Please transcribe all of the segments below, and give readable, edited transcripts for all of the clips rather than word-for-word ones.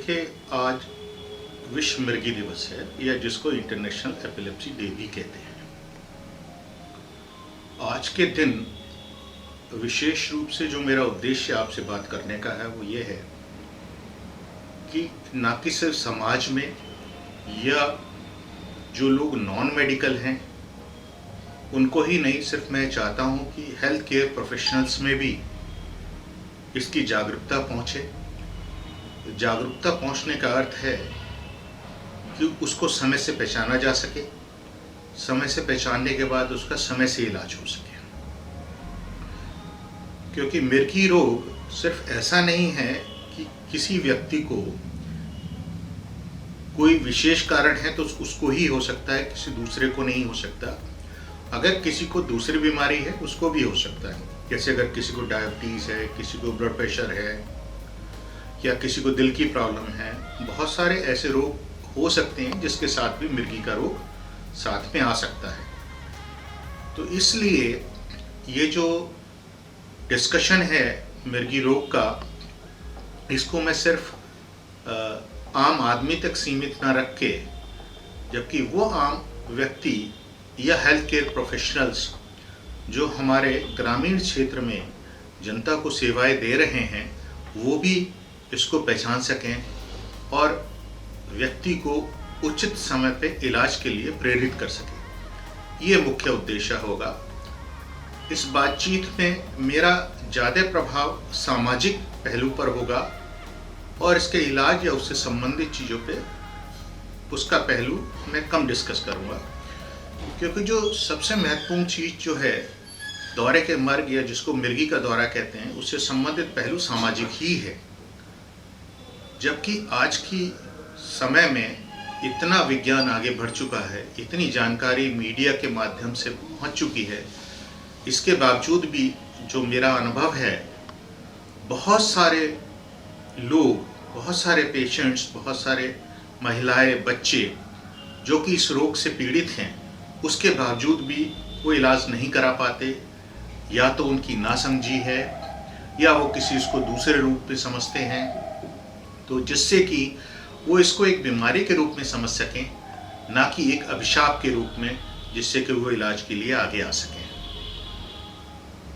देखिए, आज विश्व मिर्गी दिवस है, या जिसको इंटरनेशनल एपिलेप्सी डे भी कहते हैं। आज के दिन विशेष रूप से जो मेरा उद्देश्य आपसे बात करने का है वो ये है कि ना कि सिर्फ समाज में या जो लोग नॉन मेडिकल हैं उनको ही नहीं, सिर्फ मैं चाहता हूँ कि हेल्थ केयर प्रोफेशनल्स में भी इसकी जागरूकता पहुँचे। जागरूकता पहुँचने का अर्थ है कि उसको समय से पहचाना जा सके, समय से पहचानने के बाद उसका समय से इलाज हो सके। क्योंकि मिर्गी रोग सिर्फ ऐसा नहीं है कि किसी व्यक्ति को कोई विशेष कारण है तो उसको ही हो सकता है, किसी दूसरे को नहीं हो सकता। अगर किसी को दूसरी बीमारी है उसको भी हो सकता है। जैसे अगर किसी को डायबिटीज़ है, किसी को ब्लड प्रेशर है, या किसी को दिल की प्रॉब्लम है, बहुत सारे ऐसे रोग हो सकते हैं जिसके साथ भी मिर्गी का रोग साथ में आ सकता है। तो इसलिए ये जो डिस्कशन है मिर्गी रोग का, इसको मैं सिर्फ आम आदमी तक सीमित ना रख के, जबकि वो आम व्यक्ति या हेल्थ केयर प्रोफेशनल्स जो हमारे ग्रामीण क्षेत्र में जनता को सेवाएं दे रहे हैं वो भी इसको पहचान सकें और व्यक्ति को उचित समय पे इलाज के लिए प्रेरित कर सकें। ये मुख्य उद्देश्य होगा। इस बातचीत में मेरा ज़्यादा प्रभाव सामाजिक पहलू पर होगा और इसके इलाज या उससे संबंधित चीज़ों पे उसका पहलू मैं कम डिस्कस करूँगा। क्योंकि जो सबसे महत्वपूर्ण चीज़ जो है दौरे के मर्ग या जिसको मिर्गी का दौरा कहते हैं, उससे संबंधित पहलू सामाजिक ही है। जबकि आज की समय में इतना विज्ञान आगे बढ़ चुका है, इतनी जानकारी मीडिया के माध्यम से पहुंच चुकी है, इसके बावजूद भी जो मेरा अनुभव है, बहुत सारे लोग, बहुत सारे पेशेंट्स, बहुत सारे महिलाएं, बच्चे जो कि इस रोग से पीड़ित हैं, उसके बावजूद भी वो इलाज नहीं करा पाते। या तो उनकी नासमझी है या वो किसी इसको दूसरे रूप में समझते हैं, तो जिससे कि वो इसको एक बीमारी के रूप में समझ सकें, ना कि एक अभिशाप के रूप में, जिससे कि वो इलाज के लिए आगे आ सकें।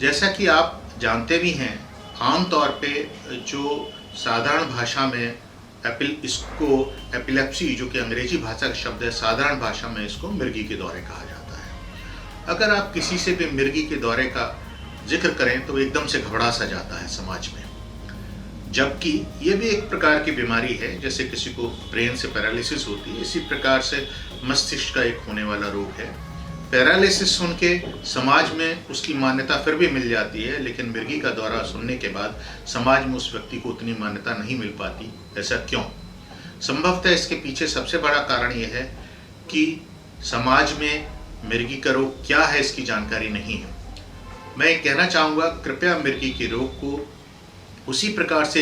जैसा कि आप जानते भी हैं, आम तौर पे जो साधारण भाषा में इसको एपिलेप्सी, जो कि अंग्रेजी भाषा का शब्द है, साधारण भाषा में इसको मिर्गी के दौरे कहा जाता है। अगर आप किसी से भी मिर्गी के दौरे का जिक्र करें तो एकदम से घबरा सा जाता है समाज में। जबकि ये भी एक प्रकार की बीमारी है, जैसे किसी को ब्रेन से पैरालिसिस होती है, इसी प्रकार से मस्तिष्क का एक होने वाला रोग है। पैरालिसिस सुन के समाज में उसकी मान्यता फिर भी मिल जाती है, लेकिन मिर्गी का दौरा सुनने के बाद समाज में उस व्यक्ति को उतनी मान्यता नहीं मिल पाती। ऐसा क्यों? संभवतः इसके पीछे सबसे बड़ा कारण यह है कि समाज में मिर्गी का रोग क्या है इसकी जानकारी नहीं है। मैं कहना चाहूँगा, कृपया मिर्गी के रोग को उसी प्रकार से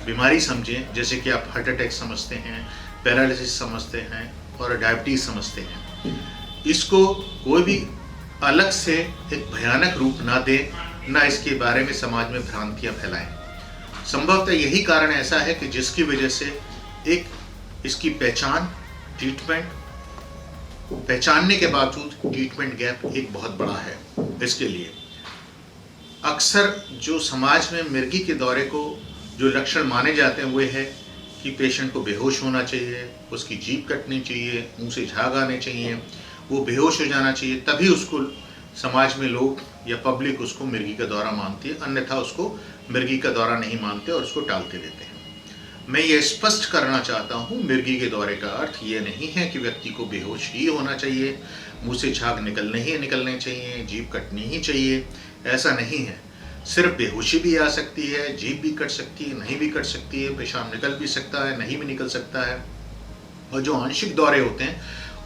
बीमारी समझें जैसे कि आप हार्ट अटैक समझते हैं, पैरालिसिस समझते हैं और डायबिटीज़ समझते हैं। इसको कोई भी अलग से एक भयानक रूप ना दें, ना इसके बारे में समाज में भ्रांतियाँ फैलाएं। संभवतः यही कारण ऐसा है कि जिसकी वजह से एक इसकी पहचान, ट्रीटमेंट, पहचानने के बावजूद ट्रीटमेंट गैप एक बहुत बड़ा है। इसके लिए अक्सर जो समाज में मिर्गी के दौरे को जो लक्षण माने जाते हैं वो है कि पेशेंट को बेहोश होना चाहिए, उसकी जीभ कटनी चाहिए, मुंह से झाग आने चाहिए, वो बेहोश हो जाना चाहिए, तभी उसको समाज में लोग या पब्लिक उसको मिर्गी का दौरा मानती है। अन्यथा उसको मिर्गी का दौरा नहीं मानते और उसको टालते देते हैं। मैं ये स्पष्ट करना चाहता हूँ, मिर्गी के दौरे का अर्थ ये नहीं है कि व्यक्ति को बेहोश ही होना चाहिए, मुंह से झाग निकलने चाहिए, जीभ कटनी ही चाहिए, ऐसा नहीं है। सिर्फ बेहोशी भी आ सकती है, जीभ भी कट सकती है, नहीं भी कट सकती है, पेशाब निकल भी सकता है, नहीं भी निकल सकता है। और जो आंशिक दौरे होते हैं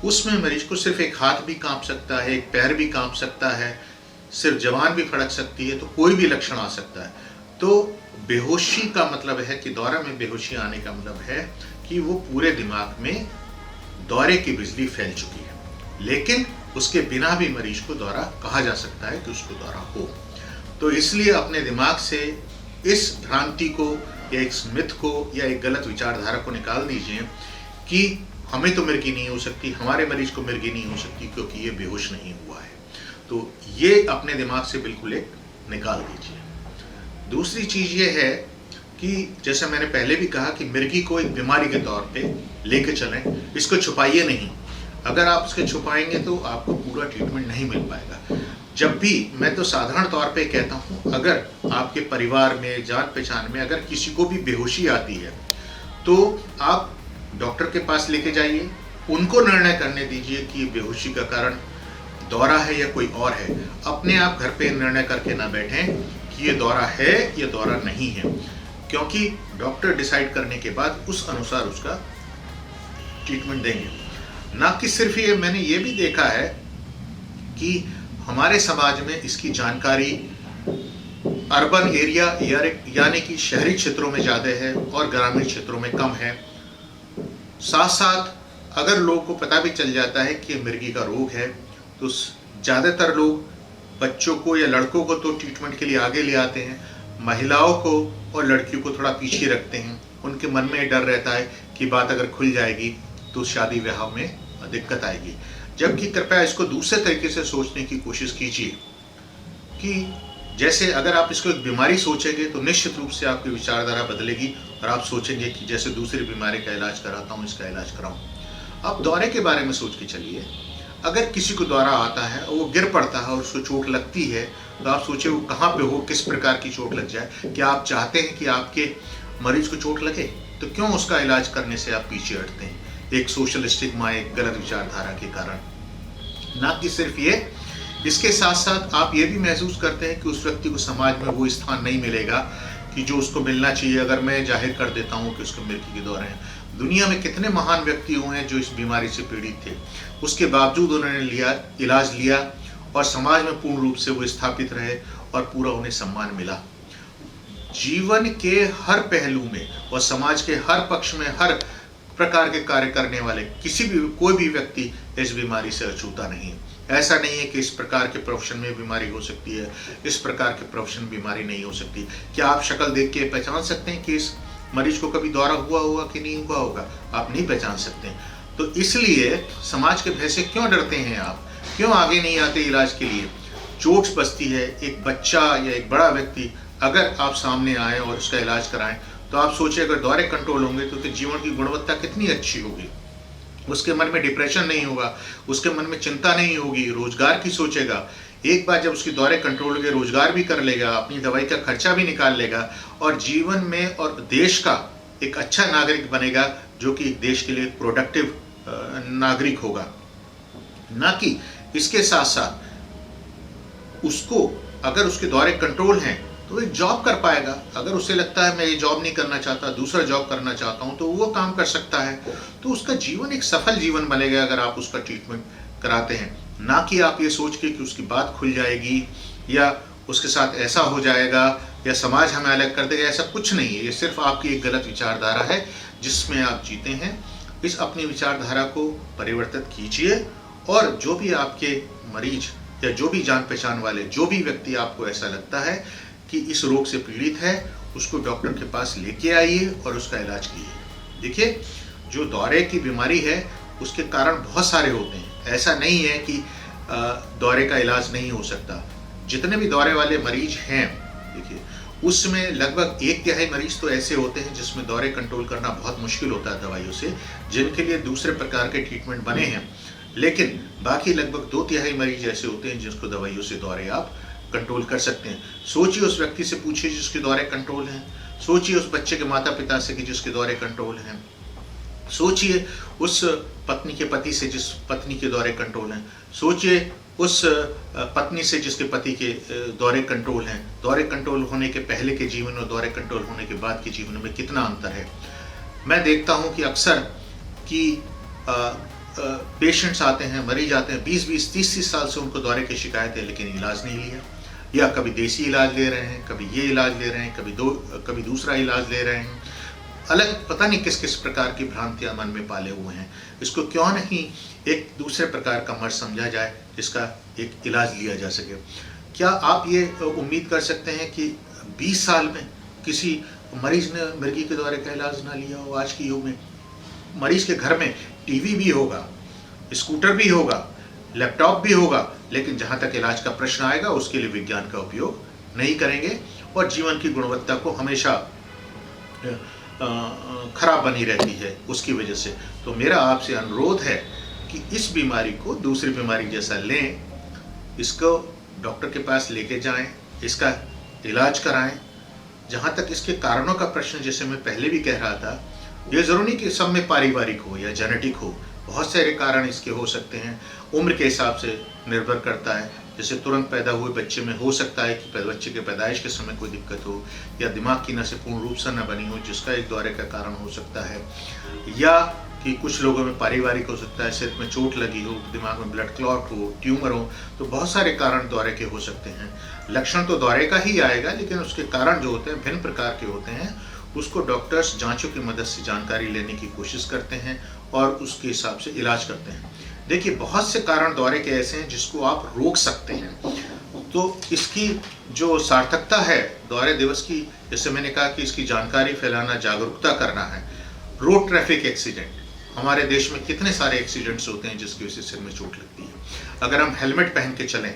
उसमें मरीज को सिर्फ एक हाथ भी कांप सकता है, एक पैर भी कांप सकता है, सिर्फ जबान भी फड़क सकती है, तो कोई भी लक्षण आ सकता है। तो बेहोशी का मतलब है कि दौरे में बेहोशी आने का मतलब है कि वो पूरे दिमाग में दौरे की बिजली फैल चुकी है। लेकिन उसके बिना भी मरीज को दौरा कहा जा सकता है कि उसको दौरा हो। तो इसलिए अपने दिमाग से इस भ्रांति को या एक मिथ को या एक गलत विचारधारा को निकाल दीजिए कि हमें तो मिर्गी नहीं हो सकती, हमारे मरीज को मिर्गी नहीं हो सकती क्योंकि ये बेहोश नहीं हुआ है। तो ये अपने दिमाग से बिल्कुल एक निकाल दीजिए। दूसरी चीज़ ये है कि जैसे मैंने पहले भी कहा कि मिर्गी को एक बीमारी के तौर पे लेके चलें, इसको छुपाइए नहीं। अगर आप इसके छुपाएंगे तो आपको पूरा ट्रीटमेंट नहीं मिल पाएगा। जब भी, मैं तो साधारण तौर पे कहता हूँ, अगर आपके परिवार में, जान पहचान में अगर किसी को भी बेहोशी आती है तो आप डॉक्टर के पास लेके जाइए, उनको निर्णय करने दीजिए कि बेहोशी का कारण दौरा है या कोई और है। अपने आप घर पे निर्णय करके ना बैठें कि ये दौरा है या दौरा नहीं है, क्योंकि डॉक्टर डिसाइड करने के बाद उस अनुसार उसका ट्रीटमेंट देंगे। ना कि सिर्फ ये, मैंने ये भी देखा है कि हमारे समाज में इसकी जानकारी अर्बन एरिया यानी कि शहरी क्षेत्रों में ज़्यादा है और ग्रामीण क्षेत्रों में कम है। साथ साथ अगर लोगों को पता भी चल जाता है कि मिर्गी का रोग है तो ज़्यादातर लोग बच्चों को या लड़कों को तो ट्रीटमेंट के लिए आगे ले आते हैं, महिलाओं को और लड़कियों को थोड़ा पीछे रखते हैं। उनके मन में डर रहता है कि बात अगर खुल जाएगी तो शादी ब्याह में दिक्कत आएगी। जबकि कृपया इसको दूसरे तरीके से सोचने की कोशिश कीजिए कि जैसे अगर आप इसको एक बीमारी सोचेंगे तो निश्चित रूप से आपकी विचारधारा बदलेगी और आप सोचेंगे कि जैसे दूसरी बीमारी का इलाज कराता हूँ, इसका इलाज कराऊँ। आप दौरे के बारे में सोच के चलिए। अगर किसी को दौरा आता है, वो गिर पड़ता है और उसको चोट लगती है, तो आप सोचिए वो कहाँ पे हो, किस प्रकार की चोट लग जाए। क्या आप चाहते हैं कि आपके मरीज को चोट लगे? तो क्यों उसका इलाज करने से आप पीछे हटते हैं? एक सोशल स्टिग्मा, एक गलत विचारधारा के कारण। ना कि सिर्फ ये, इसके साथ साथ आप ये भी महसूस करते हैं कि उस व्यक्ति को समाज में वो स्थान नहीं मिलेगा कि जो उसको मिलना चाहिए। अगर मैं जाहिर कर देता हूँ कि उसको मिर्गी के दौरे हैं, दुनिया में कितने महान व्यक्ति हुए हैं जो इस बीमारी से पीड़ित थे, उसके बावजूद उन्होंने इलाज लिया और समाज में पूर्ण रूप से वो स्थापित रहे और पूरा उन्हें सम्मान मिला। जीवन के हर पहलू में और समाज के हर पक्ष में हर प्रकार के कार्य करने वाले कोई भी व्यक्ति इस बीमारी से अछूता नहीं है। ऐसा नहीं है कि इस प्रकार के प्रोफेशन में बीमारी हो सकती है, इस प्रकार के प्रोफेशन बीमारी नहीं हो सकती। क्या आप शक्ल देख के पहचान सकते हैं कि इस मरीज को कभी दौरा हुआ होगा कि नहीं हुआ होगा? आप नहीं पहचान सकते। तो इसलिए समाज के भय से क्यों डरते हैं आप? क्यों आगे नहीं आते इलाज के लिए? चोट बचती है। एक बच्चा या एक बड़ा व्यक्ति अगर आप सामने आए और उसका इलाज कराएं तो आप सोचिए अगर दौरे कंट्रोल होंगे तो जीवन की गुणवत्ता कितनी अच्छी होगी। उसके मन में डिप्रेशन नहीं होगा, उसके मन में चिंता नहीं होगी, रोजगार की सोचेगा। एक बार जब उसके दौरे कंट्रोल हो गए, रोजगार भी कर लेगा, अपनी दवाई का खर्चा भी निकाल लेगा और जीवन में और देश का एक अच्छा नागरिक बनेगा, जो कि देश के लिए प्रोडक्टिव नागरिक होगा। ना कि इसके साथ साथ उसको, अगर उसके दौरे कंट्रोल हैं तो एक जॉब कर पाएगा। अगर उसे लगता है मैं ये जॉब नहीं करना चाहता, दूसरा जॉब करना चाहता हूँ, तो वो काम कर सकता है। तो उसका जीवन एक सफल जीवन बनेगा अगर आप उसका ट्रीटमेंट कराते हैं। ना कि आप ये सोच के कि उसकी बात खुल जाएगी या उसके साथ ऐसा हो जाएगा या समाज हमें अलग कर देगा। ऐसा कुछ नहीं है। ये सिर्फ आपकी एक गलत विचारधारा है जिसमें आप जीते हैं। इस अपनी विचारधारा को परिवर्तित कीजिए और जो भी आपके मरीज या जो भी जान पहचान वाले, जो भी व्यक्ति आपको ऐसा लगता है कि इस रोग से पीड़ित है, उसको डॉक्टर के पास लेके आइए और उसका इलाज कीजिए। देखिए, जो दौरे की बीमारी है उसके कारण बहुत सारे होते हैं। ऐसा नहीं है कि दौरे का इलाज नहीं हो सकता। जितने भी दौरे वाले मरीज हैं, देखिए उसमें लगभग 1/3 मरीज तो ऐसे होते हैं जिसमें दौरे कंट्रोल करना बहुत मुश्किल होता है दवाइयों से, जिनके लिए दूसरे प्रकार के ट्रीटमेंट बने हैं। लेकिन बाकी लगभग 2/3 मरीज ऐसे होते हैं जिसको दवाइयों से दौरे आप कंट्रोल कर सकते हैं। सोचिए उस व्यक्ति से पूछिए जिसके दौरे कंट्रोल हैं। सोचिए उस बच्चे के माता पिता से कि जिसके दौरे कंट्रोल हैं। सोचिए उस पत्नी के पति से जिस पत्नी के दौरे कंट्रोल हैं। सोचिए उस पत्नी से जिसके पति के दौरे कंट्रोल हैं। दौरे कंट्रोल होने के पहले के जीवन और दौरे कंट्रोल होने के बाद के जीवन में कितना अंतर है। मैं देखता हूं कि अक्सर कि पेशेंट्स आते हैं, मरीज आते हैं, 20-20, 30-30 साल से उनको दौरे की शिकायत है लेकिन इलाज नहीं लिया, या कभी देसी इलाज ले रहे हैं, कभी ये इलाज ले रहे हैं, कभी दूसरा इलाज ले रहे हैं। अलग पता नहीं किस किस प्रकार की भ्रांतियां मन में पाले हुए हैं। इसको क्यों नहीं एक दूसरे प्रकार का मर्ज समझा जाए जिसका एक इलाज लिया जा सके। क्या आप ये उम्मीद कर सकते हैं कि 20 साल में किसी मरीज ने मिर्गी के दौरे का इलाज ना लिया हो। आज के युग में मरीज के घर में टीवी भी होगा, स्कूटर भी होगा, लैपटॉप भी होगा, लेकिन जहाँ तक इलाज का प्रश्न आएगा उसके लिए विज्ञान का उपयोग नहीं करेंगे और जीवन की गुणवत्ता को हमेशा खराब बनी रहती है उसकी वजह से। तो मेरा आपसे अनुरोध है कि इस बीमारी को दूसरी बीमारी जैसा लें, इसको डॉक्टर के पास लेके जाएं, इसका इलाज कराएं। जहाँ तक इसके कारणों का प्रश्न, जैसे मैं पहले भी कह रहा था, ये ज़रूरी नहीं कि सब में पारिवारिक हो या जेनेटिक हो, बहुत सारे कारण इसके हो सकते हैं। उम्र के हिसाब से निर्भर करता है, जैसे तुरंत पैदा हुए बच्चे में हो सकता है कि बच्चे के पैदाइश के समय कोई दिक्कत हो, या दिमाग की नसें पूर्ण रूप से न बनी हो जिसका एक दौरे का कारण हो सकता है, या कि कुछ लोगों में पारिवारिक हो सकता है, सिर में चोट लगी हो, दिमाग में ब्लड क्लॉट हो, ट्यूमर हो, तो बहुत सारे कारण दौरे के हो सकते हैं। लक्षण तो दौरे का ही आएगा, लेकिन उसके कारण जो होते हैं भिन्न प्रकार के होते हैं। उसको डॉक्टर्स जांचों की मदद से जानकारी लेने की कोशिश करते हैं और उसके हिसाब से इलाज करते हैं। देखिए, बहुत से कारण दौरे के ऐसे हैं जिसको आप रोक सकते हैं। तो इसकी जो सार्थकता है दौरे दिवस की, जैसे मैंने कहा कि इसकी जानकारी फैलाना, जागरूकता करना है। रोड ट्रैफिक एक्सीडेंट, हमारे देश में कितने सारे एक्सीडेंट्स होते हैं जिसकी वजह से सिर में चोट लगती है। अगर हम हेलमेट पहन के चलें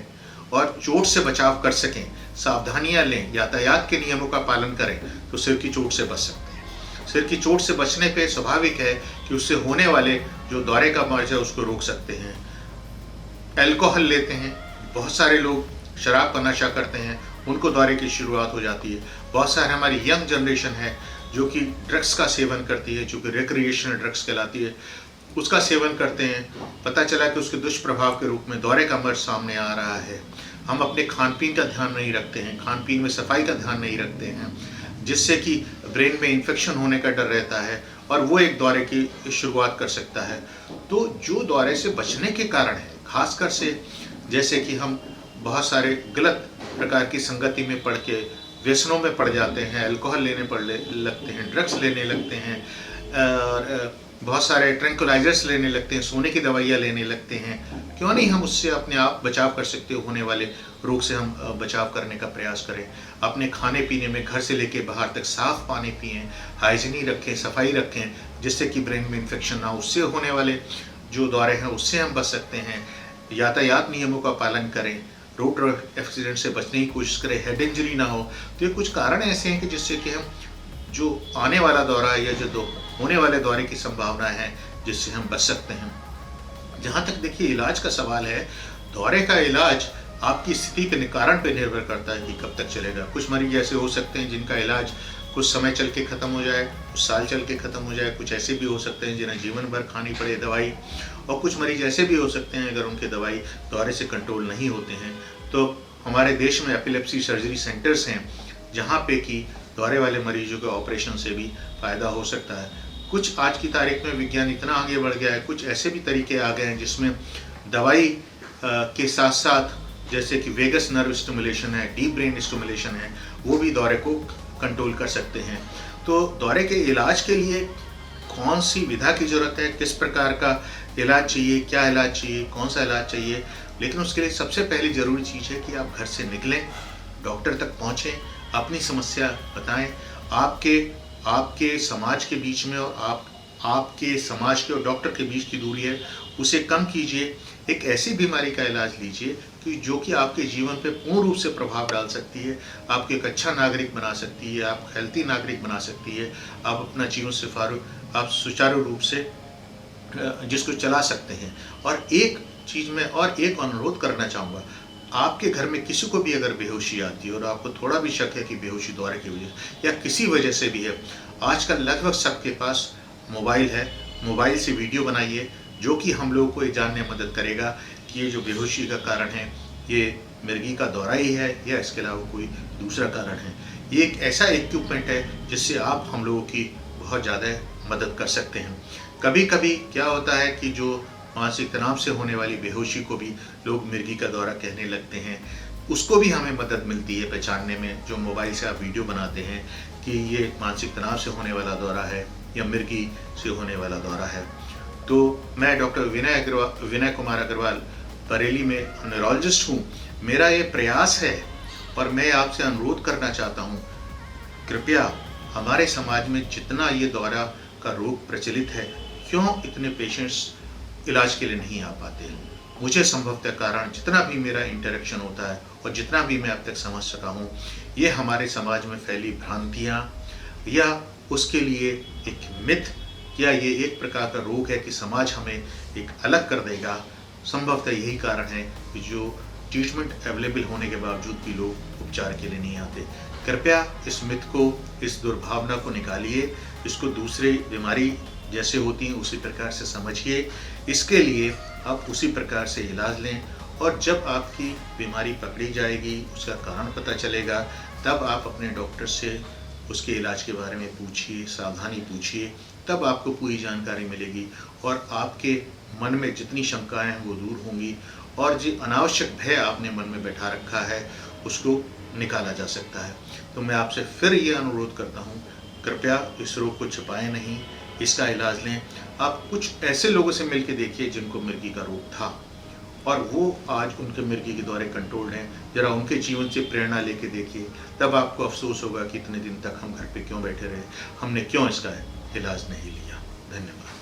और चोट से बचाव कर सकें, सावधानियां लें, यातायात के नियमों का पालन करें, तो सिर की चोट से बच सकते हैं। सिर की चोट से बचने पे स्वाभाविक है कि उससे होने वाले जो दौरे का मर्ज है उसको रोक सकते हैं। अल्कोहल लेते हैं, बहुत सारे लोग शराब का नशा करते हैं, उनको दौरे की शुरुआत हो जाती है। बहुत सारे हमारी यंग जनरेशन है जो कि ड्रग्स का सेवन करती है, जो कि रिक्रिएशनल ड्रग्स कहलाती है, उसका सेवन करते हैं। पता चला कि उसके दुष्प्रभाव के रूप में दौरे का मर्ज सामने आ रहा है। हम अपने खान पीन का ध्यान नहीं रखते हैं, खान पीन में सफाई का ध्यान नहीं रखते हैं, जिससे कि ब्रेन में इन्फेक्शन होने का डर रहता है और वो एक दौरे की शुरुआत कर सकता है। तो जो दौरे से बचने के कारण है, खासकर से जैसे कि हम बहुत सारे गलत प्रकार की संगति में पड़ के व्यसनों में पड़ जाते हैं, अल्कोहल लेने लगते हैं, ड्रग्स लेने लगते हैं, और बहुत सारे ट्रैंकुलाइजर्स लेने लगते हैं, सोने की दवाइयाँ लेने लगते हैं। क्यों नहीं हम उससे अपने आप बचाव कर सकते हो, होने वाले रोग से हम बचाव करने का प्रयास करें। अपने खाने पीने में घर से लेके बाहर तक साफ पानी पिएं, हाइजीन रखें, सफाई रखें, जिससे कि ब्रेन में इन्फेक्शन ना, उससे होने वाले जो दौरे हैं उससे हम बच सकते हैं। यातायात नियमों का पालन करें, रोड एक्सीडेंट से बचने की कोशिश करें, हेड इंजरी ना हो। तो ये कुछ कारण ऐसे हैं कि जिससे कि हम जो आने वाला दौरा है या जो होने वाले दौरे की संभावना है, जिससे हम बच सकते हैं। जहाँ तक देखिए इलाज का सवाल है, दौरे का इलाज आपकी स्थिति के कारण पे निर्भर करता है कि कब तक चलेगा। कुछ मरीज ऐसे हो सकते हैं जिनका इलाज कुछ समय चल के ख़त्म हो जाए, कुछ साल चल के ख़त्म हो जाए। कुछ ऐसे भी हो सकते हैं जिन्हें जीवन भर खानी पड़े दवाई, और कुछ मरीज ऐसे भी हो सकते हैं अगर उनके दवाई दौरे से कंट्रोल नहीं होते हैं। तो हमारे देश में एपिलेप्सी सर्जरी सेंटर्स हैं जहाँ पे कि दौरे वाले मरीजों के ऑपरेशन से भी फ़ायदा हो सकता है। कुछ आज की तारीख में विज्ञान इतना आगे बढ़ गया है, कुछ ऐसे भी तरीके आ गए हैं जिसमें दवाई के साथ साथ, जैसे कि वेगस नर्व स्टिमुलेशन है, डीप ब्रेन स्टिमुलेशन है, वो भी दौरे को कंट्रोल कर सकते हैं। तो दौरे के इलाज के लिए कौन सी विधा की ज़रूरत है, किस प्रकार का इलाज चाहिए, क्या इलाज चाहिए, कौन सा इलाज चाहिए, लेकिन उसके लिए सबसे पहली ज़रूरी चीज़ है कि आप घर से निकलें, डॉक्टर तक पहुँचें, अपनी समस्या बताएं। आपके समाज के बीच में और आपके समाज के और डॉक्टर के बीच की दूरी है, उसे कम कीजिए। एक ऐसी बीमारी का इलाज लीजिए कि जो कि आपके जीवन पे पूर्ण रूप से प्रभाव डाल सकती है, आपको एक अच्छा नागरिक बना सकती है, आप हेल्थी नागरिक बना सकती है, आप अपना जीवन आप सुचारू रूप से जिसको चला सकते हैं। और एक चीज़ में और एक अनुरोध करना चाहूँगा, आपके घर में किसी को भी अगर बेहोशी आती है और आपको थोड़ा भी शक है कि बेहोशी दौरे की वजह या किसी वजह से भी है, आजकल लगभग सबके पास मोबाइल है, मोबाइल से वीडियो बनाइए, जो कि हम लोगों को ये जानने में मदद करेगा कि ये जो बेहोशी का कारण है ये मिर्गी का दौरा ही है या इसके अलावा कोई दूसरा कारण है। ये एक ऐसा इक्विपमेंट है जिससे आप हम लोगों की बहुत ज़्यादा मदद कर सकते हैं। कभी कभी क्या होता है कि जो मानसिक तनाव से होने वाली बेहोशी को भी लोग मिर्गी का दौरा कहने लगते हैं, उसको भी हमें मदद मिलती है पहचानने में। जो मोबाइल से आप वीडियो बनाते हैं कि ये मानसिक तनाव से होने वाला दौरा है या मिर्गी से होने वाला दौरा है। तो मैं डॉक्टर विनय कुमार अग्रवाल बरेली में न्यूरोलॉजिस्ट हूँ। मेरा ये प्रयास है और मैं आपसे अनुरोध करना चाहता हूँ, कृपया हमारे समाज में जितना ये दौरा का रोग प्रचलित है, क्यों इतने पेशेंट्स इलाज के लिए नहीं आ पाते हैं? मुझे संभवतः कारण जितना भी मेरा इंटरेक्शन होता है और जितना भी मैं अब तक समझ सका हूँ, ये हमारे समाज में फैली भ्रांतियाँ या उसके लिए एक मिथ या ये एक प्रकार का रोग है कि समाज हमें एक अलग कर देगा। संभवतः यही कारण है कि जो ट्रीटमेंट अवेलेबल होने के बावजूद भी लोग उपचार के लिए नहीं आते। कृपया इस मिथ को, इस दुर्भावना को निकालिए, इसको दूसरी बीमारी जैसे होती हैं उसी प्रकार से समझिए। इसके लिए आप उसी प्रकार से इलाज लें और जब आपकी बीमारी पकड़ी जाएगी, उसका कारण पता चलेगा, तब आप अपने डॉक्टर से उसके इलाज के बारे में पूछिए, सावधानी पूछिए, तब आपको पूरी जानकारी मिलेगी और आपके मन में जितनी शंकाएं हैं वो दूर होंगी और जो अनावश्यक भय आपने मन में बैठा रखा है उसको निकाला जा सकता है। तो मैं आपसे फिर ये अनुरोध करता हूँ, कृपया इस रोग को छिपाएं नहीं, इसका इलाज लें। आप कुछ ऐसे लोगों से मिल के देखिए जिनको मिर्गी का रोग था और वो आज उनके मिर्गी के दौरे कंट्रोल्ड हैं। जरा उनके जीवन से प्रेरणा लेके देखिए, तब आपको अफसोस होगा कि इतने दिन तक हम घर पे क्यों बैठे रहे, हमने क्यों इसका इलाज नहीं लिया। धन्यवाद।